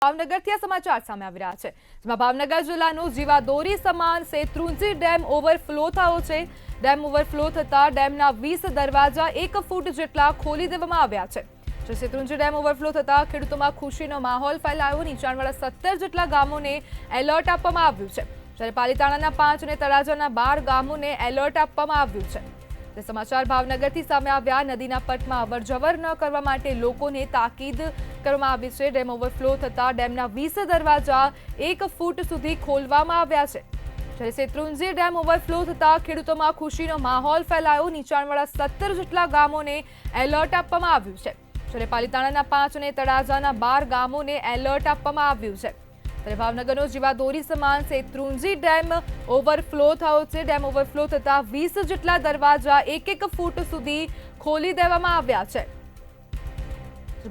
ભાવનગરથી આ સમાચાર સામે આવી રહ્યા છે, જેમાં ભાવનગર જિલ્લાનું જીવાદોરી સમાન શેત્રુંજી ડેમ ઓવરફ્લો થયો છે। ડેમ ઓવરફ્લો થતા ડેમના 20 દરવાજા 1 ફૂટ જેટલા ખોલી દેવામાં આવ્યા છે। શેત્રુંજી ડેમ ઓવરફ્લો થતા ખેડૂતોમાં ખુશીનો માહોલ ફેલાયો। નીચાણવાળા 17 જેટલા ગામોને એલર્ટ આપવામાં આવ્યું છે, જ્યારે પાલીતાણાના 5 અને તળાજાના 12 ગામોને એલર્ટ આપવામાં આવ્યું છે। તે સમાચાર ભાવનગરથી સામે આવ્યા। નદીના પટમાં અવરજવર ન કરવા માટે લોકોને તાકીદ કરવામાં આવી છે। ડેમ ઓવરફ્લો થતા ડેમના 20 દરવાજા 1 ફૂટ સુધી ખોલવામાં આવ્યા છે, જ્યારે શેત્રુંજી ડેમ ઓવરફ્લો થતા ખેડૂતોમાં ખુશીનો માહોલ ફેલાયો। નીચાણવાળા 17 જેટલા ગામોને એલર્ટ આપવામાં આવ્યું છે, જ્યારે પાલીતાણાના 5 અને તળાજાના 12 ગામોને એલર્ટ આપવામાં આવ્યું છે। ત્યારે ભાવનગરનો જીવાદોરી સમાન શેત્રુંજી ડેમ ઓવરફ્લો થયો છે। ડેમ ઓવરફ્લો થતા 20 જેટલા દરવાજા 1 ફૂટ સુધી ખોલી દેવામાં આવ્યા છે।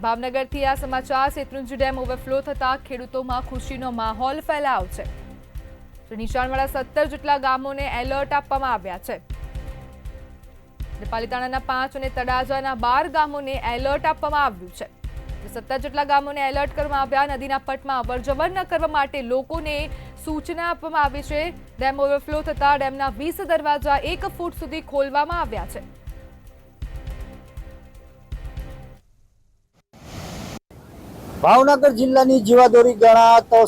ભાવનગરથી આ સમાચાર। શેત્રુંજી ડેમ ઓવરફ્લો થતા ખેડૂતોમાં ખુશીનો માહોલ ફેલાયો છે। નીચાણવાળા 17 જેટલા ગામોને એલર્ટ આપવામાં આવ્યા છે। પાલીતાણાના 5 અને તળાજાના 12 ગામોને એલર્ટ આપવામાં આવ્યું છે। 17 જેટલા ગામોને એલર્ટ કરવામાં આવ્યા। નદીના પટમાં અવરજવર ન કરવા માટે લોકોને સૂચના આપવામાં આવી છે। ડેમ ઓવરફ્લો થતા ડેમના 20 દરવાજા 1 ફૂટ સુધી ખોલવામાં આવ્યા છે। ભાવનગર જિલ્લાની જીવાદોરી ગણાતો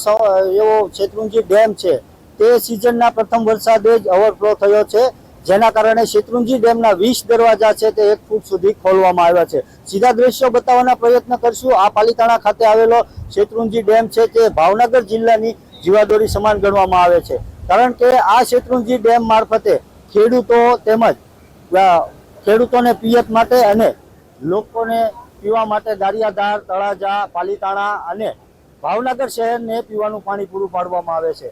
એવો શેત્રુંજી ડેમ છે, તે સિઝનના પ્રથમ વરસાદે જ ઓવરફ્લો થયો છે, જેના કારણે શેત્રુંજી ડેમના 20 દરવાજા છે તે 1 ફૂટ સુધી ખોલવામાં આવ્યા છે। સીધા દ્રશ્યો બતાવવાના પ્રયત્ન કરશું। આ પાલીતાણા ખાતે આવેલો શેત્રુંજી ડેમ છે તે ભાવનગર જિલ્લાની જીવાદોરી સમાન ગણવામાં આવે છે, કારણ કે આ શેત્રુંજી ડેમ મારફતે ખેડૂતો તેમજ ખેડૂતોને પિયત માટે અને લોકોને પીવા માટે ગારિયાધાર, તળાજા, પાલીતાણા અને ભાવનગર શહેરને પીવાનું પાણી પૂરું પાડવામાં આવે છે।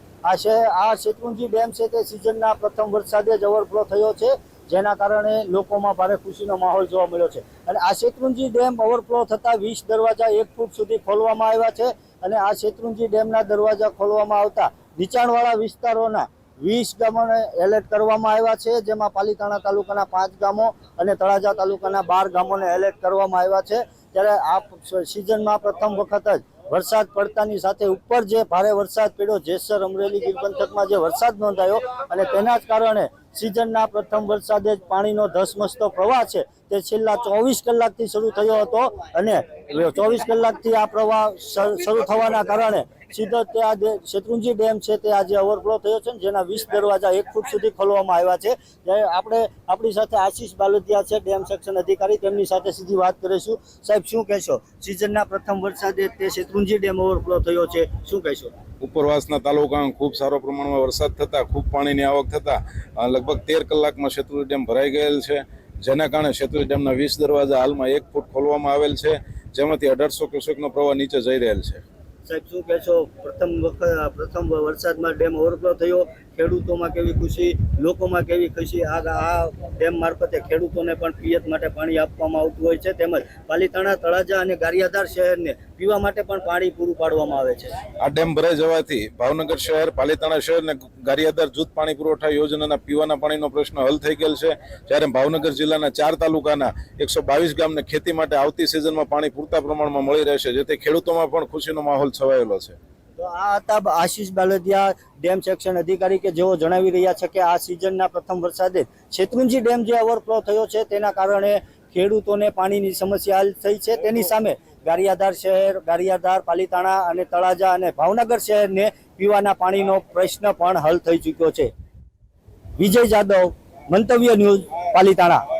આ શેત્રુંજી ડેમ છે તે સિઝનના પ્રથમ વરસાદે જ ઓવરફ્લો થયો છે, જેના કારણે લોકોમાં ભારે ખુશીનો માહોલ જોવા મળ્યો છે। અને આ શેત્રુંજી ડેમ ઓવરફ્લો થતા 20 દરવાજા 1 ફૂટ સુધી ખોલવામાં આવ્યા છે, અને આ શેત્રુંજી ડેમના દરવાજા ખોલવામાં આવતા નીચાણવાળા વિસ્તારોના 20 ગામોને એલર્ટ કરવામાં આવ્યા છે, જેમાં પાલીતાણા તાલુકાના 5 ગામો અને તળાજા તાલુકાના 12 ગામોને એલર્ટ કરવામાં આવ્યા છે। ત્યારે આ સિઝનમાં પ્રથમ વખત જ વરસાદ પડતાની સાથે ઉપર જે ભારે વરસાદ પડ્યો, જેસર, અમરેલી, ગીર પંથકમાં જે વરસાદ નોંધાયો, અને તેના જ કારણે સિઝનના પ્રથમ વરસાદે જ પાણીનો ધસમસતો પ્રવાહ છે તે છેલ્લા 24 કલાકથી શરૂ થયો હતો, અને 24 કલાકથી આ પ્રવાહ શરૂ થવાના કારણે સીધો તે આ શેત્રુંજી ડેમ છે તે આજે ઓવરફ્લો થયો છે, જેના 20 દરવાજા 1 ફૂટ સુધી ખોલવામાં આવ્યા છે। જ્યારે આપણી સાથે આશીષ બાલદિયા છે, ડેમ સેક્શન અધિકારી, તેમની સાથે સીધી વાત કરીશું। સાહેબ, શું કહેશો? સિઝનના પ્રથમ વરસાદે તે શેત્રુંજી ડેમ ઓવરફ્લો થયો છે, શું કહેશો? ઉપરવાસના તાલુકામાં ખૂબ સારો પ્રમાણમાં વરસાદ થતા, ખૂબ પાણીની આવક થતા લગભગ 13 કલાકમાં શેત્રુંજી ડેમ ભરાઈ ગયેલ છે, જેના કારણે શેત્રુંજી ડેમના 20 દરવાજા હાલમાં 1 ફૂટ ખોલવામાં આવેલ છે, જેમાંથી 1800 ક્યુસેકનો પ્રવાહ નીચે જઈ રહેલ છે। સાહેબ, શું કહેશો? પ્રથમ વરસાદમાં ડેમ ઓવરફ્લો થયો, ખેડૂતોમાં કેવી ખુશી, લોકોમાં કેવી ખુશી? આ ડેમ મારફતે ખેડૂતોને પણ પિયત માટે પાણી આપવામાં આવતું હોય છે, તેમજ પાલીતાણા, તળાજા અને ગારિયાધાર શહેરને પીવા માટે પણ પાણી પૂરું પાડવામાં આવે છે। આ ડેમ ભરાઈ જવાથી ભાવનગર શહેર, પાલીતાણા શહેર અને ગારિયાધાર જૂથ પાણી પુરવઠા યોજનાના પીવાના પાણીનો પ્રશ્ન હલ થઈ ગયેલ છે, જ્યારે ભાવનગર જિલ્લાના 4 તાલુકાના 122 ગામને ખેતી માટે આવતી સિઝનમાં પાણી પૂરતા પ્રમાણમાં મળી રહેશે, જેથી ખેડૂતોમાં પણ ખુશીનો માહોલ છવાયેલો છે। તો આ હતા આશીષ બાલદિયા, ડેમ સેક્શન અધિકારી, કે જેઓ જણાવી રહ્યા છે કે આ સિઝનના પ્રથમ વરસાદે શેત્રુંજી ડેમ જે ઓવરફ્લો થયો છે તેના કારણે ખેડૂતોને પાણીની સમસ્યા હલ થઈ છે, તેની સામે ગારિયાધાર શહેર, ગારિયાધાર, પાલીતાણા અને તળાજા અને ભાવનગર શહેરને પીવાના પાણીનો પ્રશ્ન પણ હલ થઈ ચૂક્યો છે। વિજય જાદવ, મંતવ્ય ન્યૂઝ, પાલીતાણા।